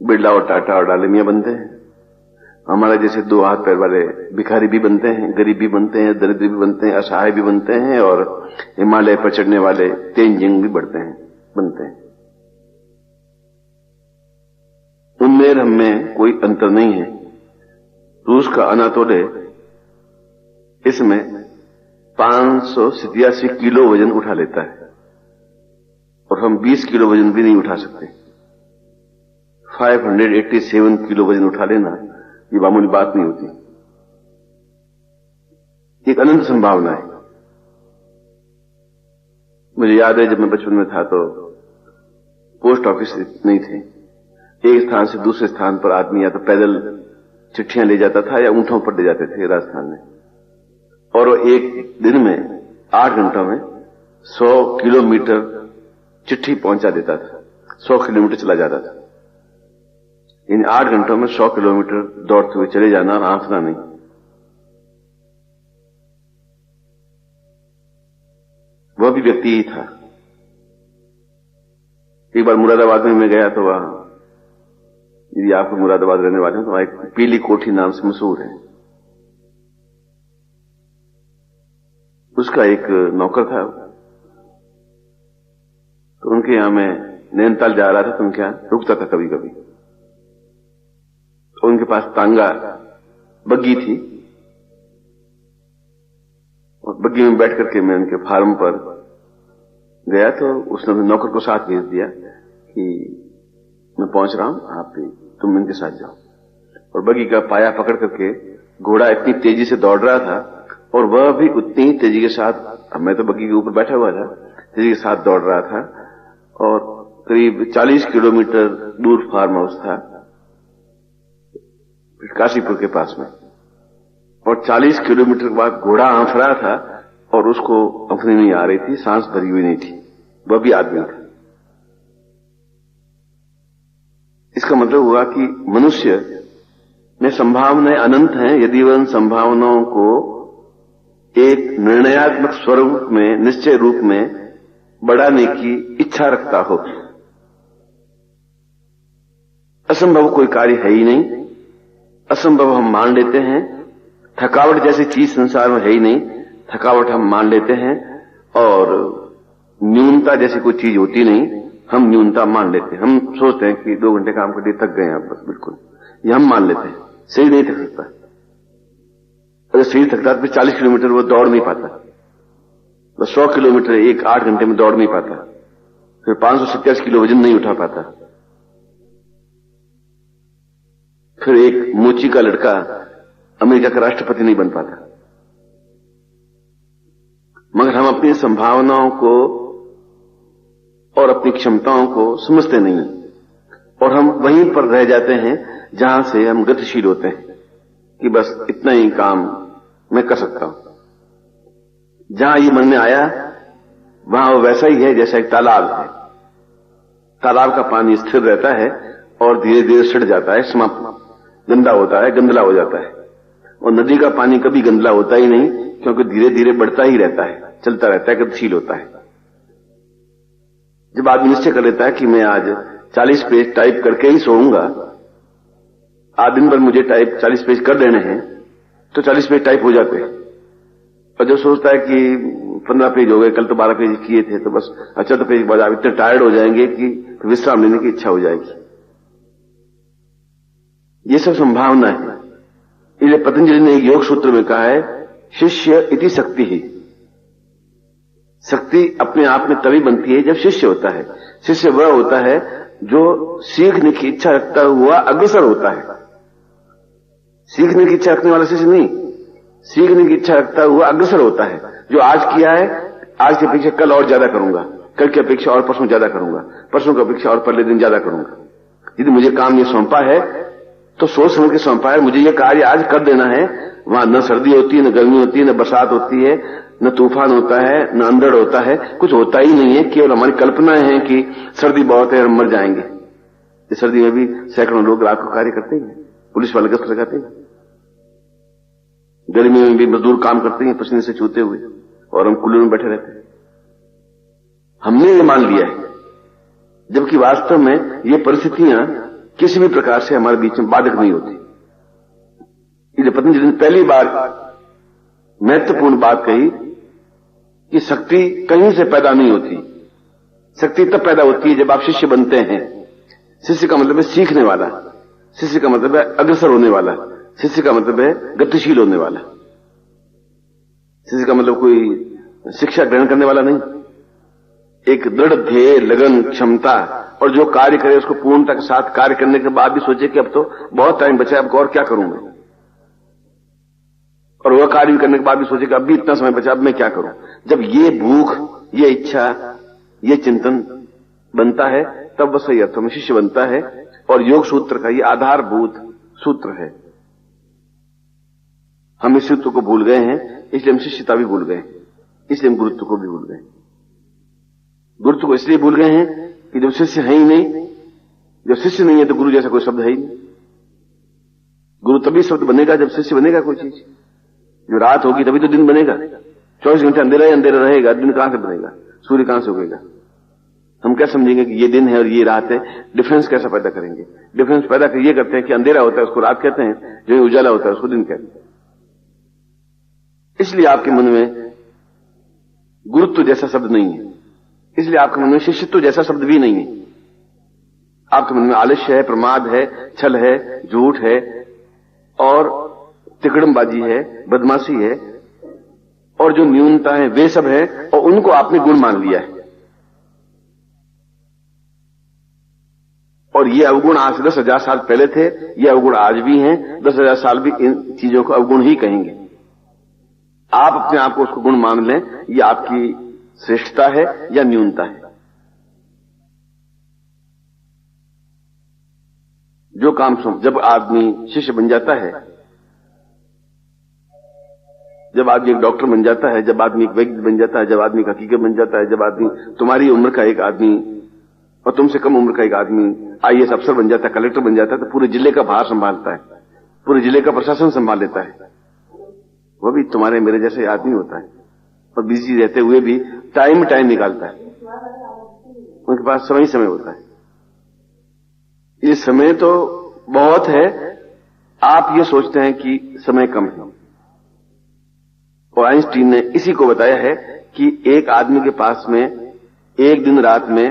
[SPEAKER 1] बिरला और टाटा और डालमिया बनते हैं, हमारे जैसे 2 हाथ पैर वाले भिखारी भी बनते हैं, गरीब भी बनते हैं, दरिद्र भी बनते हैं, असहाय भी बनते हैं, और हिमालय पर चढ़ने वाले तेंजिंग भी बनते हैं। उनमें और हमें कोई अंतर नहीं है। रूस का अनातोले इसमें 587 किलो वजन उठा लेता है और हम 20 किलो वजन भी नहीं उठा सकते। 587 किलो वजन उठा लेना ये मामूली बात नहीं होती, एक अनंत संभावना है। मुझे याद है जब मैं बचपन में था तो पोस्ट ऑफिस नहीं थे, एक स्थान से दूसरे स्थान पर आदमी या तो पैदल चिट्ठियां ले जाता था या ऊंटों पर ले जाते थे राजस्थान में, और वो एक दिन में 8 घंटों में 100 किलोमीटर चिट्ठी पहुंचा देता था, 100 किलोमीटर चला जाता था। इन 8 घंटों में 100 किलोमीटर दौड़ते हुए चले जाना, आंकना नहीं। वह भी व्यक्ति ही था। एक बार मुरादाबाद में मैं गया तो वहां, यदि आप मुरादाबाद रहने वाले हैं तो वहां एक पीली कोठी नाम से मशहूर है, उसका एक नौकर था। तो उनके यहां मैं नैनीताल जा रहा था तो उनके यहां रुकता था कभी कभी। तो उनके पास तांगा बग्गी थी, और बग्गी में बैठ करके मैं उनके फार्म पर गया तो उसने अपने नौकर को साथ भेज दिया कि मैं पहुंच रहा हूं, आप भी तुम इनके साथ जाओ। और बग्गी का पाया पकड़ करके घोड़ा इतनी तेजी से दौड़ रहा था और वह भी उतनी ही तेजी के साथ, मैं तो बग्गी के ऊपर बैठा हुआ था, तेजी के साथ दौड़ रहा था। और करीब 40 किलोमीटर दूर फार्म हाउस था काशीपुर के पास में, और 40 किलोमीटर के बाद घोड़ा आंफ रहा था और उसको अंफनी नहीं आ रही थी, सांस भरी हुई नहीं थी, वह भी आदमी था। इसका मतलब हुआ कि मनुष्य में संभावनाएं अनंत हैं यदि वह उन संभावनाओं को एक निर्णयात्मक स्वरूप में, निश्चय रूप में बढ़ाने की इच्छा रखता हो। असंभव कोई कार्य है ही नहीं। असंभव हम मान लेते हैं, थकावट जैसी चीज संसार में है ही नहीं, थकावट हम मान लेते हैं, और न्यूनता जैसी कोई चीज होती नहीं, हम न्यूनता मान लेते हैं। हम सोचते हैं कि 2 घंटे काम करके थक गए हैं बस, बिल्कुल ये हम मान लेते हैं। शरीर नहीं थक सकता, अगर शरीर थकता तो 40 किलोमीटर वो दौड़ नहीं पाता, बस 100 किलोमीटर एक 8 घंटे में दौड़ नहीं पाता, फिर 527 किलो वजन नहीं उठा पाता, फिर एक मोची का लड़का अमेरिका का राष्ट्रपति नहीं बन पाता। मगर हम अपनी संभावनाओं को और अपनी क्षमताओं को समझते नहीं और हम वहीं पर रह जाते हैं जहां से हम गतिशील होते हैं कि बस इतना ही काम मैं कर सकता हूं। जहां ये मन में आया वहां वो वैसा ही है जैसा एक तालाब है। तालाब का पानी स्थिर रहता है और धीरे धीरे सड़ जाता है, समाप्त, गंदा होता है, गंदला हो जाता है। और नदी का पानी कभी गंदला होता ही नहीं, क्योंकि धीरे धीरे बढ़ता ही रहता है, चलता रहता है, गतिशील होता है। जब आदमी निश्चय कर लेता है कि मैं आज 40 पेज टाइप करके ही सोऊंगा, आज दिन भर मुझे टाइप 40 पेज कर देने हैं, तो 40 पेज टाइप हो जाते हैं। और जो सोचता है कि 15 पेज हो गए, कल तो 12 पेज किए थे, तो बस अच्छा तो पेज बाद आप इतने टायर्ड हो जाएंगे कि विश्राम लेने की इच्छा हो जाएगी। ये सब संभावना है। इसलिए पतंजलि ने एक योग सूत्र में कहा है, शिष्य इति शक्ति ही। शक्ति अपने आप में तभी बनती है जब शिष्य होता है। शिष्य वह होता है जो सीखने की इच्छा रखता हुआ अग्रसर होता है। सीखने की इच्छा रखने वाला शिष्य नहीं, सीखने की इच्छा रखता हुआ अग्रसर होता है। जो आज किया है, आज की अपेक्षा कल और ज्यादा करूंगा, कल की अपेक्षा और परसों ज्यादा करूंगा, परसों की अपेक्षा और पहले दिन ज्यादा करूंगा। यदि मुझे काम ये सौंपा है तो सोच समझ के सौंपा है, मुझे ये कार्य आज कर देना है। वहां न सर्दी होती है, न गर्मी होती है, न बरसात होती है, न तूफान होता है, न अंधड़ होता है, कुछ होता ही नहीं है। केवल हमारी कल्पनाएं हैं कि सर्दी बहुत है, हम मर जाएंगे। इस सर्दी में भी सैकड़ों लोग रात को कार्य करते हैं, पुलिस वाले गश्त लगाते हैं, गर्मी में भी मजदूर काम करते हैं पसीने से छूते हुए, और हम कूलर में बैठे रहते हैं। हमने ये मान लिया है, जबकि वास्तव में ये परिस्थितियां किसी भी प्रकार से हमारे बीच में बाधक नहीं होती। इसलिए पतंजलि ने पहली बार महत्वपूर्ण बात कही कि शक्ति कहीं से पैदा नहीं होती। शक्ति तब पैदा होती है जब आप शिष्य बनते हैं। शिष्य का मतलब है सीखने वाला, शिष्य का मतलब है अग्रसर होने वाला, शिष्य का मतलब है गतिशील होने वाला। शिष्य का मतलब कोई शिक्षा ग्रहण करने वाला नहीं, एक दृढ़ ध्येय, लगन, क्षमता, और जो कार्य करे उसको पूर्णता के साथ कार्य करने के बाद भी सोचे कि अब तो बहुत टाइम बचा है, अब और क्या करूं मैं, और वह कार्य करने के बाद भी सोचे कि अब भी इतना समय बचा, अब मैं क्या करूं। जब ये भूख, ये इच्छा, ये चिंतन बनता है, तब वह सही अर्थों में शिष्य बनता है। और योग सूत्र का ये आधारभूत सूत्र है। हम इस सूत्र को भूल गए हैं, इसलिए हम शिष्यता भी भूल गए, इसलिए हम गुरुत्व को भी भूल गए। गुरुत्व को इसलिए भूल गए हैं कि जब शिष्य है ही नहीं, जब शिष्य नहीं है तो गुरु जैसा कोई शब्द है ही नहीं। गुरु तभी शब्द बनेगा जब शिष्य बनेगा कोई चीज। जो रात होगी तभी तो दिन बनेगा। 24 घंटे अंधेरा ही अंधेरा रहेगा, दिन कहां से बनेगा, सूर्य कहां से उगेगा। हम क्या समझेंगे कि ये दिन है और ये रात है, डिफरेंस कैसा पैदा करेंगे। डिफरेंस पैदा ये करते हैं कि अंधेरा होता है उसको रात कहते हैं, जो उजाला होता है उसको दिन कहते हैं। इसलिए आपके मन में गुरुत्व जैसा शब्द नहीं है, इसलिए आपके मन में शिष्यत्व जैसा शब्द भी नहीं है। आपके मन में आलस्य है, प्रमाद है, छल है, झूठ है, और तिकड़मबाजी है, बदमाशी है, और जो न्यूनता है वे सब है, और उनको आपने गुण मान लिया है। और ये अवगुण आज से 10,000 साल पहले थे, ये अवगुण आज भी हैं, 10,000 साल भी इन चीजों को अवगुण ही कहेंगे। आप अपने आप को उसको गुण मान लें, ये आपकी श्रेष्ठता है या न्यूनता है। जो काम जब आदमी शिष्य बन जाता है, जब आदमी एक डॉक्टर बन जाता है, जब आदमी एक वैद्य बन जाता है, जब आदमी एक हकीकत बन जाता है, जब आदमी तुम्हारी उम्र का एक आदमी और तुमसे कम उम्र का एक आदमी IAS अफसर बन जाता है, कलेक्टर बन जाता है, तो पूरे जिले का भार संभालता है, पूरे जिले का प्रशासन संभाल लेता है। वह भी तुम्हारे मेरे जैसे आदमी होता है, और बिजी रहते हुए भी टाइम निकालता है। उनके पास समय ही समय होता है। ये समय तो बहुत है, आप ये सोचते हैं कि समय कम है। और आइंस्टीन ने इसी को बताया है कि एक आदमी के पास में एक दिन रात में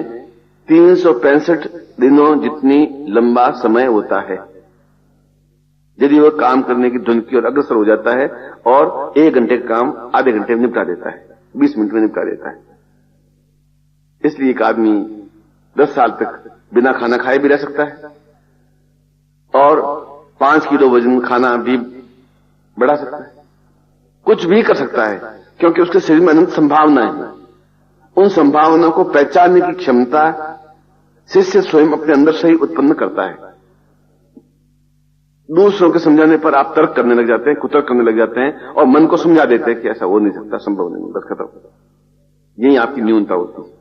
[SPEAKER 1] 365 दिनों जितनी लंबा समय होता है, यदि वह काम करने की धुन की ओर अग्रसर हो जाता है और 1 घंटे का काम आधे घंटे में निपटा देता है, 20 मिनट में निपटा देता है। इसलिए एक आदमी 10 साल तक बिना खाना खाए भी रह सकता है, और 5 किलो वजन खाना भी बढ़ा सकता है, कुछ भी कर सकता है, क्योंकि उसके शरीर में अनंत संभावनाएं हैं। उन संभावनाओं को पहचानने की क्षमता शिष्य स्वयं अपने अंदर से ही उत्पन्न करता है। दूसरों के समझाने पर आप तर्क करने लग जाते हैं, कुतर्क करने लग जाते हैं और मन को समझा देते हैं कि ऐसा हो नहीं सकता, संभव नहीं, बस खत्म। यही आपकी न्यूनता होती है।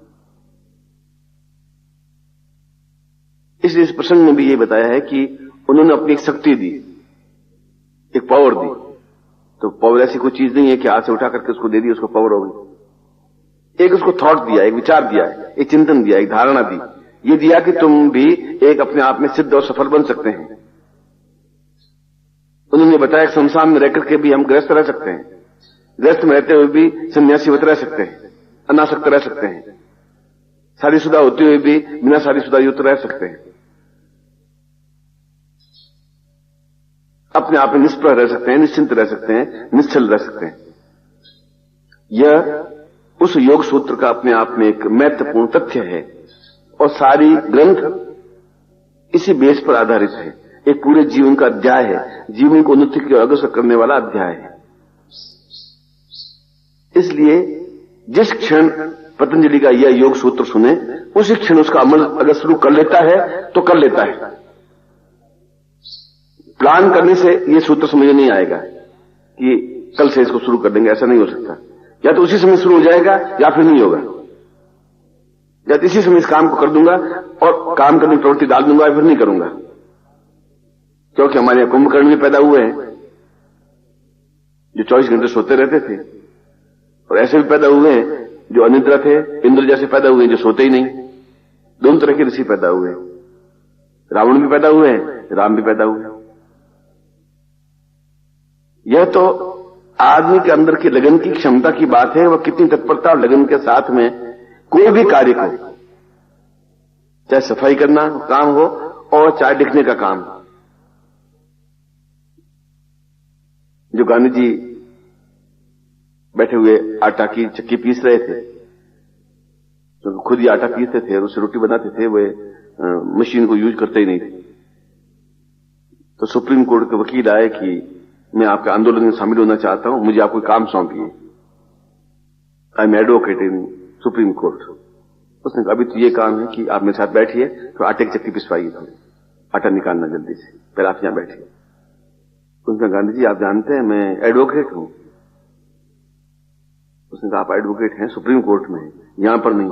[SPEAKER 1] इसलिए इस प्रसंग में भी ये बताया है कि उन्होंने अपनी एक शक्ति दी, एक पावर दी। तो पावर ऐसी कोई चीज नहीं है कि हाथ से उठा करके उसको दे दी, उसको पावर हो गई। एक उसको थॉट दिया, एक विचार दिया, एक चिंतन दिया, एक धारणा दी। ये दिया कि तुम भी एक अपने आप में सिद्ध और सफल बन सकते हैं। उन्होंने बताया कि संसार में रहकर के भी हम गृहस्थ रह सकते हैं, गृहस्थ में रहते हुए भी सन्यासीवत रह सकते हैं, अनासक्त रह सकते हैं, शादीशुदा होते हुए भी बिना शादीशुदा युक्त रह सकते हैं, अपने आप में निष्प्रह रह सकते हैं, निश्चिंत रह सकते हैं, निश्चल रह सकते हैं। यह उस योग सूत्र का अपने आप में एक महत्वपूर्ण तथ्य है और सारी ग्रंथ इसी बेस पर आधारित है। एक पूरे जीवन का अध्याय है, जीवन को उन्नति की ओर अग्रसर करने वाला अध्याय है। इसलिए जिस क्षण पतंजलि का यह योग सूत्र सुने, उसी क्षण उसका अमल अगर शुरू कर लेता है तो कर लेता है। प्लान करने से यह सूत्र समझ नहीं आएगा कि कल से इसको शुरू कर देंगे, ऐसा नहीं हो सकता। या तो उसी समय शुरू हो जाएगा या फिर नहीं होगा, या तो इसी समय इस काम को कर दूंगा और काम करने की प्रवृत्ति डाल दूंगा या फिर नहीं करूंगा। क्योंकि हमारे यहां कुंभकर्ण भी पैदा हुए हैं जो 24 घंटे सोते रहते थे, और ऐसे भी पैदा हुए हैं जो अनिद्रा थे, इंद्र जैसे पैदा हुए हैं जो सोते ही नहीं। दोनों तरह के ऋषि पैदा हुए हैं। रावण भी पैदा हुए हैं, राम भी पैदा हुए हैं। यह तो आदमी के अंदर की लगन की क्षमता की बात है। वह कितनी तत्परता और लगन के साथ में कोई भी कार्य को, चाहे सफाई करना काम हो और चाहे लिखने का काम। जो गांधी जी बैठे हुए आटा की चक्की पीस रहे थे, तो खुद ही आटा पीसते थे और उससे रोटी बनाते थे, वे मशीन को यूज करते ही नहीं थे। तो सुप्रीम कोर्ट के वकील आए कि मैं आपके आंदोलन में शामिल होना चाहता हूं, मुझे आप कोई काम सौंपिए। I am advocate in Supreme Court. उसने कहा अभी तो ये काम है कि आप मेरे साथ बैठिए, तो आटे की चक्की पिसवाइए, आटा निकालना जल्दी से, पहले आप यहां बैठिए। उसने गांधी जी आप जानते हैं मैं एडवोकेट हूं। उसने कहा आप एडवोकेट हैं, सुप्रीम कोर्ट में, यहां पर नहीं,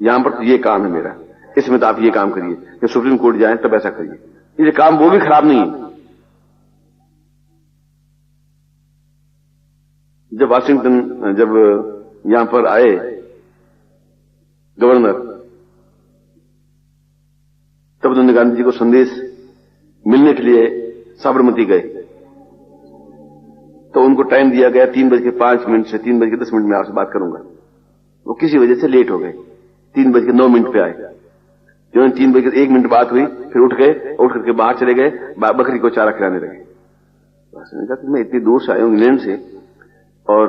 [SPEAKER 1] यहां पर तो ये काम है मेरा, इसमें तो आप ये काम करिए, जब सुप्रीम कोर्ट जाए तब ऐसा करिए। ये काम वो भी खराब नहीं है। जब वाशिंगटन जब यहां पर आए गवर्नर, तब उन्होंने गांधी जी को संदेश मिलने के लिए साबरमती गए। तो उनको टाइम दिया गया 3:05 से 3:10 में आपसे बात करूंगा। वो किसी वजह से लेट हो गए, 3:09 पे आए। जो 3:01 बात हुई, फिर उठ गए, उठ करके बाहर चले गए, बकरी को चारा खिलाने लगे। उसने कहा कि मैं इतनी दूर से आया हूं इंग्लैंड से, और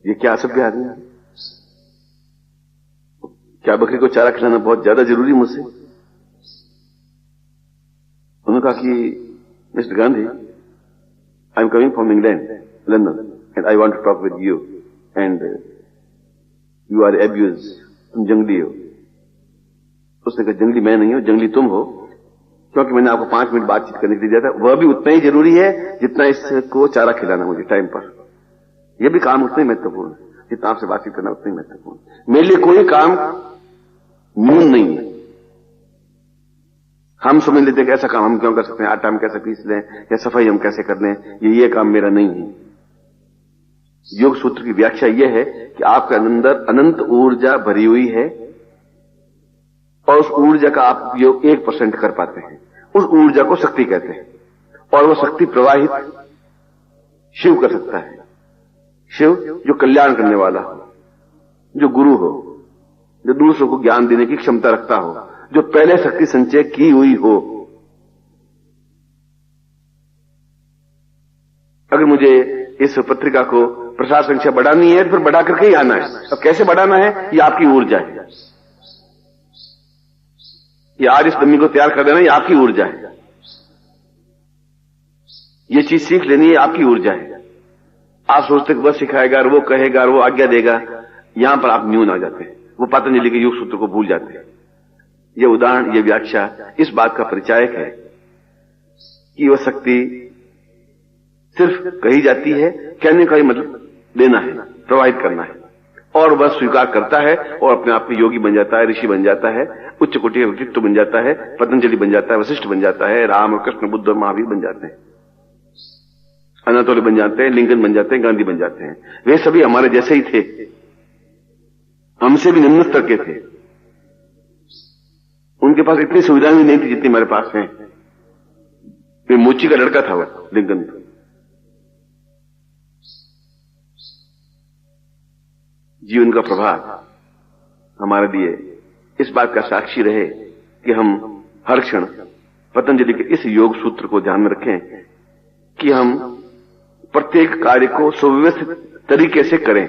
[SPEAKER 1] ये क्या असभ्य आदमी है, क्या बकरी को चारा खिलाना बहुत ज्यादा जरूरी मुझसे। उन्होंने कहा कि Mr Gandhi, I am coming from England, London, and I want to talk with you, and you are abuse, तुम जंगली हो। उसने कहा जंगली मैं नहीं हूं, जंगली तुम हो, क्योंकि मैंने आपको 5 मिनट बातचीत करने के लिए दिया था। वह भी उतना ही जरूरी है जितना इसको चारा खिलाना मुझे टाइम पर। यह भी काम उतना ही महत्वपूर्ण है जितना आपसे बातचीत करना उतना ही महत्वपूर्ण। मेरे लिए कोई काम न्यून नहीं है। हम समझ लेते हैं कि ऐसा काम हम क्यों कर सकते हैं, आटा हम कैसे पीस लें या सफाई हम कैसे कर लें, ये काम मेरा नहीं है। योग सूत्र की व्याख्या यह है कि आपके अंदर अनंत ऊर्जा भरी हुई है और उस ऊर्जा का आप उपयोग 1% कर पाते हैं। उस ऊर्जा को शक्ति कहते हैं, और वह शक्ति प्रवाहित शिव कर सकता है। शिव जो कल्याण करने वाला हो, जो गुरु हो, जो दूसरों को ज्ञान देने की क्षमता रखता हो, जो पहले शक्ति संचय की हुई हो। अगर मुझे इस पत्रिका को प्रसार संख्या बढ़ानी है तो फिर बढ़ा करके ही आना है। अब कैसे बढ़ाना है, ये आपकी ऊर्जा है। ये आज इस डमी को तैयार कर देना, ये आपकी ऊर्जा है। ये चीज सीख लेनी है, आपकी ऊर्जा है। आप सोचते कि बस सिखाएगा और वो कहेगा और वो आज्ञा देगा, यहां पर आप न्यून आ जाते हैं, वो पतंजलि के योग सूत्र को भूल जाते हैं। ये उदाहरण, ये व्याख्या इस बात का परिचायक है कि वह शक्ति सिर्फ कही जाती है, कहने का ही मतलब देना है, प्रवाहित करना है, और वह स्वीकार करता है और अपने आप में योगी बन जाता है, ऋषि बन जाता है, उच्च कोटि का व्यक्तित्व बन जाता है, पतंजलि बन जाता है, वशिष्ठ बन जाता है, राम और कृष्ण, बुद्ध और महावीर बन जाते हैं, अनातोली बन जाते हैं, लिंकन बन जाते हैं, गांधी बन जाते हैं। वे सभी हमारे जैसे ही थे, हमसे भी निम्न स्तर के थे। उनके पास इतनी सुविधाएं भी नहीं थी जितनी हमारे पास हैं। वे मोची का लड़का था वह लिंकन। जीवन का प्रभाव हमारे लिए इस बात का साक्षी रहे कि हम हर क्षण पतंजलि के इस योग सूत्र को ध्यान में रखें कि हम प्रत्येक कार्य को सुव्यवस्थित तरीके से करें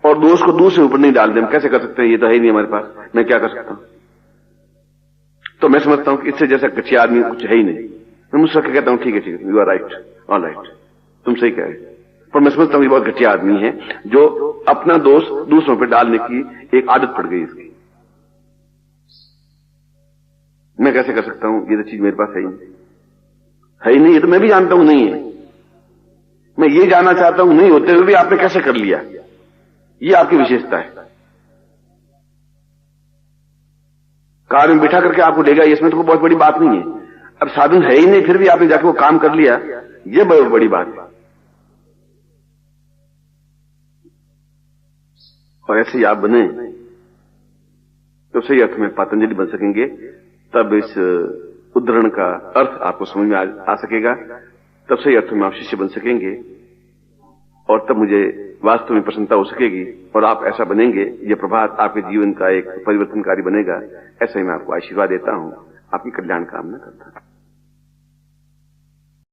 [SPEAKER 1] और दोष को दूसरे ऊपर नहीं डाल दें। हम कैसे कर सकते हैं, ये तो है ही नहीं हमारे पास, मैं क्या कर सकता हूं। तो मैं समझता हूं कि इससे जैसा कच्चे आदमी कुछ है ही नहीं। मैं मुझसे कहता हूं ठीक है, you are right, all right, तुम सही कह रहे हो। पर मैं समझता हूं कि बहुत घटिया आदमी है जो अपना दोष दूसरों पर डालने की एक आदत पड़ गई इसकी। मैं कैसे कर सकता हूं, ये तो चीज मेरे पास है ही नहीं, है ही नहीं। ये तो मैं भी जानता हूं नहीं है। मैं ये जानना चाहता हूं नहीं होते हुए भी आपने कैसे कर लिया, ये आपकी विशेषता है। कार में बिठा करके आपको देगा, इसमें तो कोई बहुत बड़ी बात नहीं है। अब साधन है ही नहीं, फिर भी आपने जाके वो काम कर लिया, ये बहुत बड़ी बात है। और ऐसे ही आप बने तो सही अर्थ में पतंजलि बन सकेंगे। तब इस उद्धरण का अर्थ आपको समझ में आ सकेगा, तब सही अर्थ में आप शिष्य बन सकेंगे और तब मुझे वास्तव में प्रसन्नता हो सकेगी और आप ऐसा बनेंगे, यह प्रभात आपके जीवन का एक परिवर्तनकारी बनेगा। ऐसा ही मैं आपको आशीर्वाद देता हूं, आपकी कल्याण कामना करता हूं।